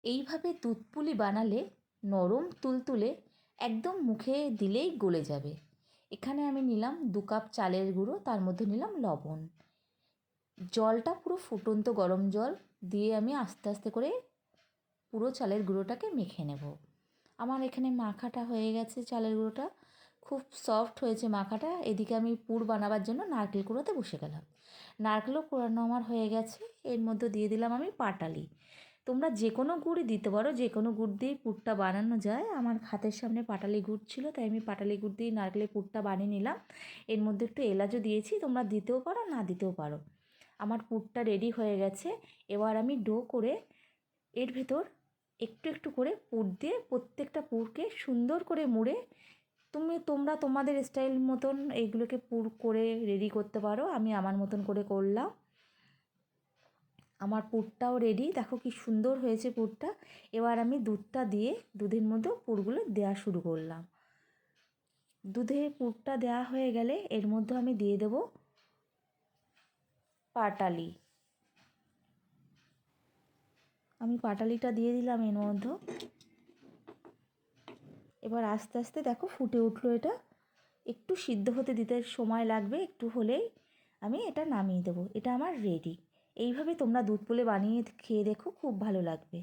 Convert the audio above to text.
এইভাবে দুধ পুলি বানালে নরম তুলতুলে একদম মুখে দিলেই গলে যাবে। এখানে আমি নিলাম 2 কাপ চালের গুঁড়ো, তার মধ্যে নিলাম লবণ। জলটা পুরো ফুটন্ত গরম জল দিয়ে আমি আস্তে আস্তে করে পুরো চালের গুঁড়োটাকে মেখে নেব। আমার এখানে মাখাটা হয়ে গেছে, চালের গুঁড়োটা খুব সফট হয়েছে মাখাটা। এদিকে আমি পুর বানাবার জন্য নারকেল কুড়োতে বসে গেলাম। নারকেলও কুড়ানো আমার হয়ে গেছে। এর মধ্যে দিয়ে দিলাম আমি পাটালি। তোমরা যে কোনো গুড়ই দিতে পারো, যে কোনো গুড় দিয়েই পুরটা বানানো যায়। আমার হাতের সামনে পাটালি গুড় ছিল, তাই আমি পাটালি গুড় দিয়ে নারকেলের পুরটা বানিয়ে নিলাম। এর মধ্যে একটু এলাচও দিয়েছি, তোমরা দিতেও পারো না দিতেও পারো। আমার পুরটা রেডি হয়ে গেছে। এবার আমি ডো করে এর ভেতর একটু একটু করে পুর দিয়ে প্রত্যেকটা পুরকে সুন্দর করে মুড়ে তোমরা তোমাদের স্টাইল মতন এইগুলোকে পুর করে রেডি করতে পারো। আমি আমার মতন করে করলাম। আমার পুরটাও রেডি, দেখো কি সুন্দর হয়েছে পুরটা। এবার আমি দুধটা দিয়ে দুধের মধ্যে পুরগুলো দেওয়া শুরু করলাম। দুধে পুরটা দেওয়া হয়ে গেলে এর মধ্যে আমি দিয়ে দেব পাটালি। আমি পাটালিটা দিয়ে দিলাম এর মধ্যে। এবার আস্তে আস্তে দেখো ফুটে উঠলো। এটা একটু সিদ্ধ হতে দিতে সময় লাগবে, একটু হলেই আমি এটা নামিয়ে দেবো। এটা আমার রেডি। এইভাবে তোমরা দুধ পুলি বানিয়ে খেয়ে দেখো, খুব ভালো লাগবে।